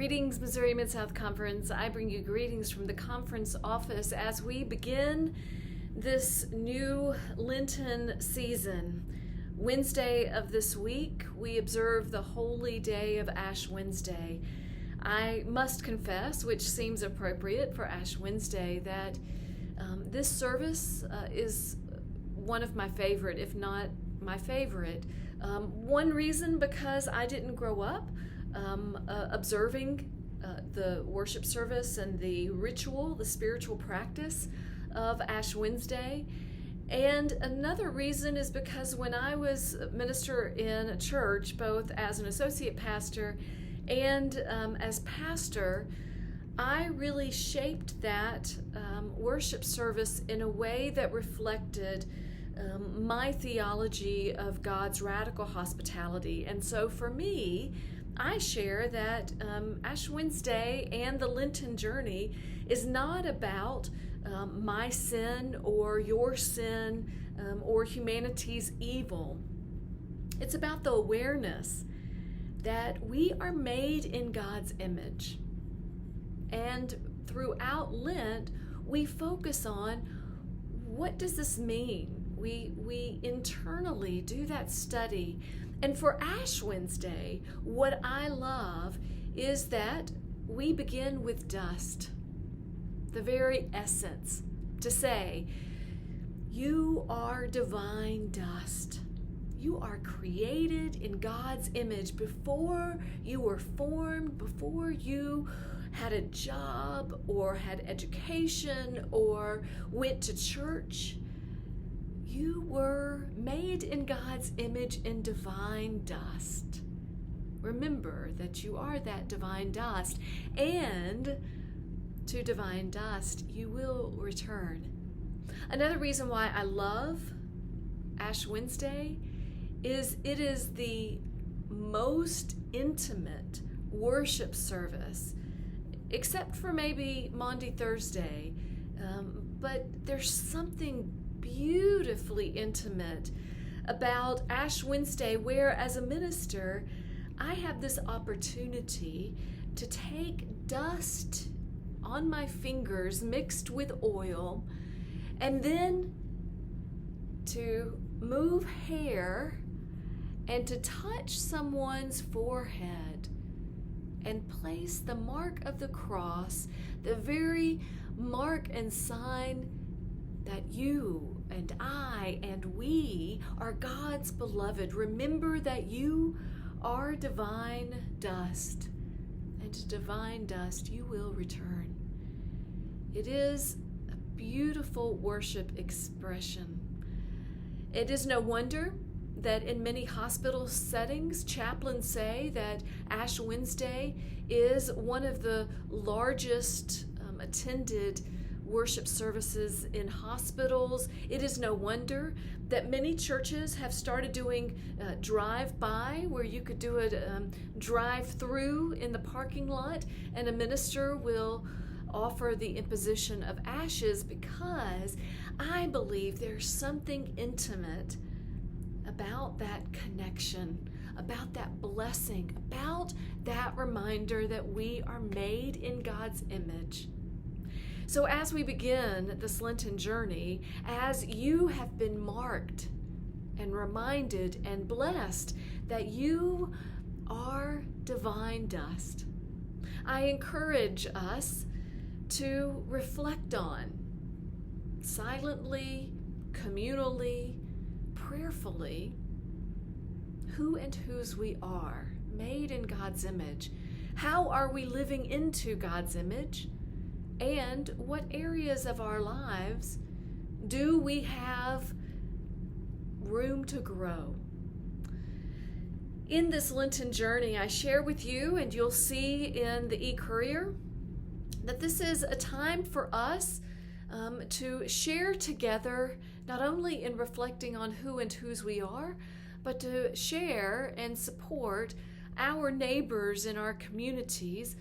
Greetings, Missouri Mid-South Conference. I bring you greetings from the conference office as we begin this new Lenten season. Wednesday of this week, we observe the holy day of Ash Wednesday. I must confess, which seems appropriate for Ash Wednesday, that this service is one of my favorite, if not my favorite. One reason because I didn't grow up observing the worship service and the ritual, the spiritual practice of Ash Wednesday. And another reason is because when I was a minister in a church, both as an associate pastor and as pastor, I really shaped that worship service in a way that reflected my theology of God's radical hospitality. And so for me, I share that Ash Wednesday and the Lenten journey is not about my sin or your sin or humanity's evil. It's about the awareness that we are made in God's image. And throughout Lent, we focus on what does this mean? We internally do that study. And for Ash Wednesday, what I love is that we begin with dust, the very essence, to say, you are divine dust. You are created in God's image before you were formed, before you had a job or had education or went to church. You were made in God's image in divine dust. Remember that you are that divine dust, and to divine dust you will return. Another reason why I love Ash Wednesday is it is the most intimate worship service, except for maybe Maundy Thursday, but there's something beautifully intimate about Ash Wednesday, where as a minister, I have this opportunity to take dust on my fingers mixed with oil, and then to move hair and to touch someone's forehead and place the mark of the cross, the very mark and sign that you and I and we are God's beloved. Remember that you are divine dust, and to divine dust you will return. It is a beautiful worship expression. It is no wonder that in many hospital settings, chaplains say that Ash Wednesday is one of the largest attended worship services in hospitals. It is no wonder that many churches have started doing drive-by, where you could do a drive-through in the parking lot, and a minister will offer the imposition of ashes, because I believe there's something intimate about that connection, about that blessing, about that reminder that we are made in God's image. So as we begin this Lenten journey, as you have been marked and reminded and blessed that you are divine dust, I encourage us to reflect on, silently, communally, prayerfully, who and whose we are, made in God's image. How are we living into God's image? And what areas of our lives do we have room to grow? In this Lenten journey, I share with you, and you'll see in the e-courier, that this is a time for us to share together, not only in reflecting on who and whose we are, but to share and support our neighbors in our communities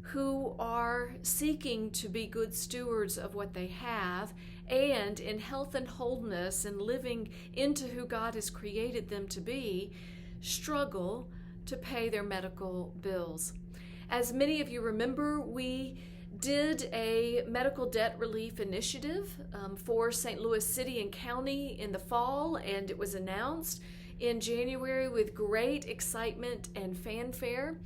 who are seeking to be good stewards of what they have, and in health and wholeness and living into who God has created them to be, struggle to pay their medical bills. As many of you remember, we did a medical debt relief initiative for St. Louis City and County in the fall, and it was announced in January with great excitement and fanfare.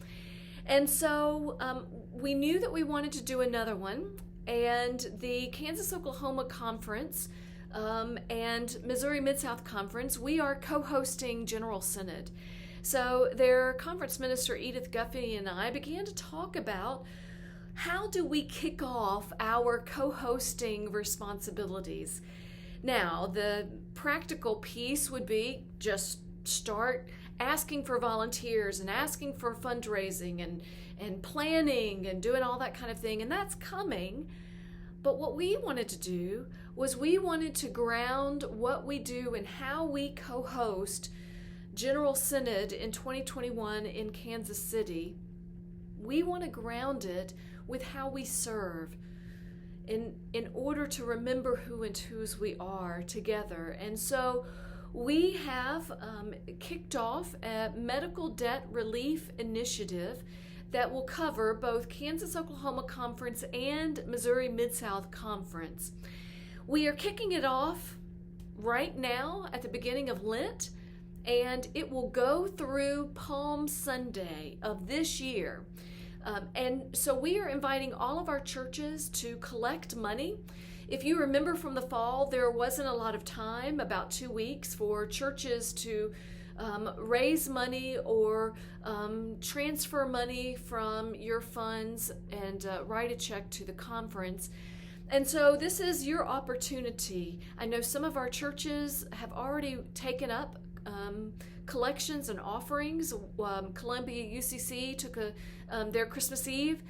And so we knew that we wanted to do another one, and the Kansas-Oklahoma Conference and Missouri Mid-South Conference, we are co-hosting General Synod. So their conference minister, Edith Guffey, and I began to talk about how do we kick off our co-hosting responsibilities. Now, the practical piece would be just start asking for volunteers and asking for fundraising and planning and doing all that kind of thing, and that's coming. But what we wanted to do was we wanted to ground what we do and how we co-host General Synod in 2021 in Kansas City. We want to ground it with how we serve in order to remember who and whose we are together. And so we have kicked off a medical debt relief initiative that will cover both Kansas-Oklahoma Conference and Missouri Mid-South Conference. We are kicking it off right now at the beginning of Lent, and it will go through Palm Sunday of this year. And so we are inviting all of our churches to collect money. If you remember from the fall, there wasn't a lot of time, about 2 weeks, for churches to raise money or transfer money from your funds and write a check to the conference. And so this is your opportunity. I know some of our churches have already taken up collections and offerings. Columbia UCC took their Christmas Eve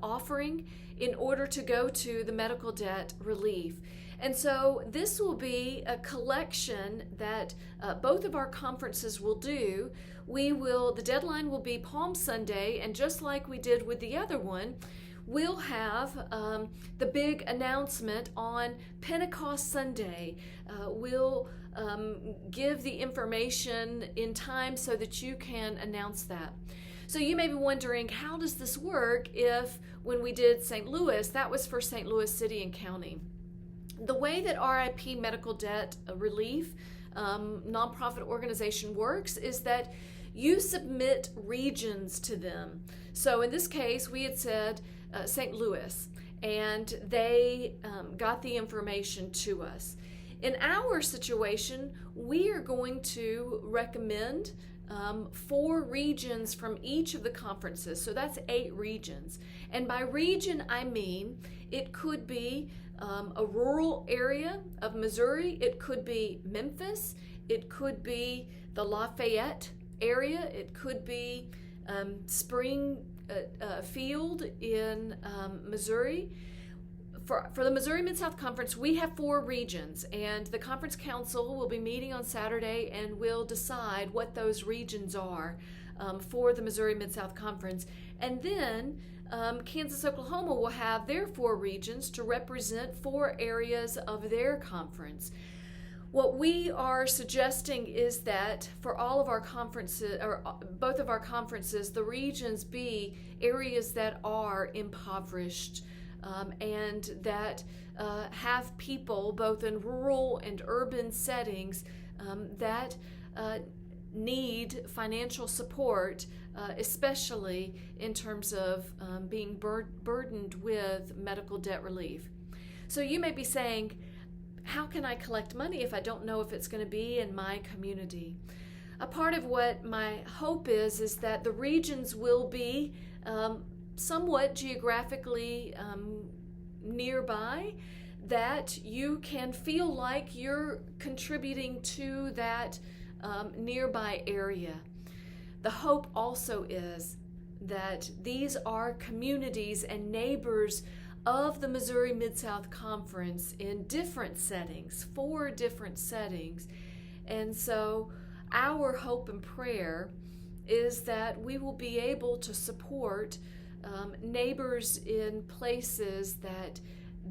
offering in order to go to the medical debt relief. And so this will be a collection that both of our conferences will do. The deadline will be Palm Sunday, and just like we did with the other one, we'll have the big announcement on Pentecost Sunday. We'll give the information in time so that you can announce that. So you may be wondering, how does this work if when we did St. Louis, that was for St. Louis City and County? The way that RIP Medical Debt Relief nonprofit organization works is that you submit regions to them. So in this case, we had said St. Louis, and they got the information to us. In our situation, we are going to recommend 4 regions from each of the conferences. So that's 8 regions. And by region, I mean it could be a rural area of Missouri. It could be Memphis. It could be the Lafayette area. It could be Springfield in Missouri. For the Missouri Mid-South Conference, we have 4 regions, and the Conference Council will be meeting on Saturday and will decide what those regions are for the Missouri Mid-South Conference. And then Kansas-Oklahoma will have their 4 regions to represent 4 areas of their conference. What we are suggesting is that for all of our conferences, or both of our conferences, the regions be areas that are impoverished and that have people both in rural and urban settings that need financial support, especially in terms of being burdened with medical debt relief. So you may be saying, how can I collect money if I don't know if it's going to be in my community? A part of what my hope is that the regions will be somewhat geographically nearby, that you can feel like you're contributing to that nearby area. The hope also is that these are communities and neighbors of the Missouri Mid-South Conference in different settings, 4 different settings. And so our hope and prayer is that we will be able to support neighbors in places that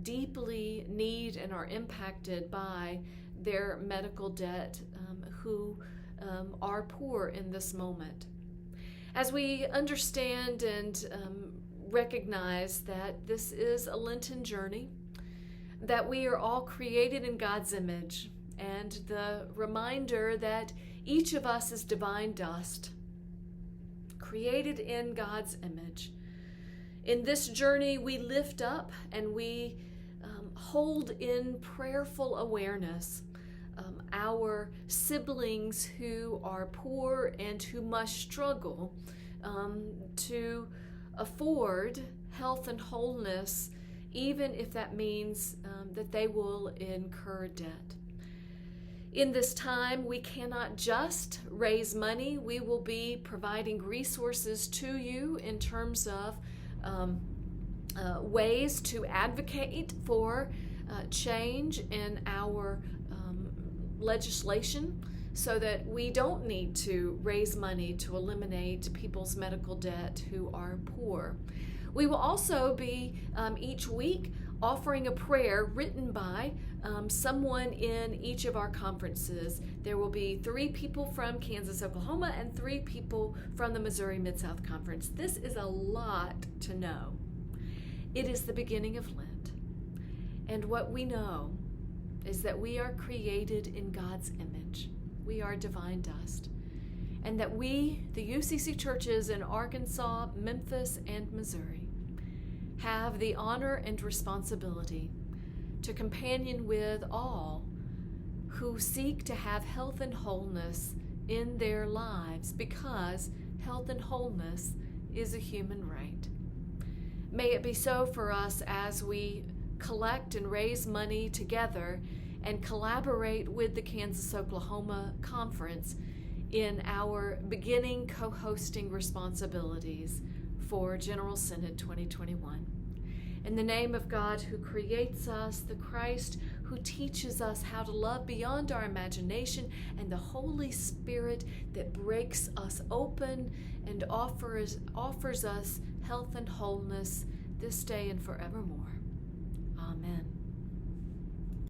deeply need and are impacted by their medical debt, who are poor in this moment. As we understand and recognize that this is a Lenten journey, that we are all created in God's image, and the reminder that each of us is divine dust, created in God's image. In this journey, we lift up and we hold in prayerful awareness our siblings who are poor and who must struggle to afford health and wholeness, even if that means that they will incur debt. In this time, we cannot just raise money. We will be providing resources to you in terms of ways to advocate for change in our legislation so that we don't need to raise money to eliminate people's medical debt who are poor. We will also be each week offering a prayer written by someone in each of our conferences. There will be 3 people from Kansas, Oklahoma, and 3 people from the Missouri Mid-South Conference. This is a lot to know. It is the beginning of Lent. And what we know is that we are created in God's image. We are divine dust. And that we, the UCC churches in Arkansas, Memphis, and Missouri, have the honor and responsibility to companion with all who seek to have health and wholeness in their lives, because health and wholeness is a human right. May it be so for us as we collect and raise money together and collaborate with the Kansas-Oklahoma Conference in our beginning co-hosting responsibilities for General Synod 2021. In the name of God who creates us, the Christ who teaches us how to love beyond our imagination, and the Holy Spirit that breaks us open and offers us health and wholeness this day and forevermore. Amen.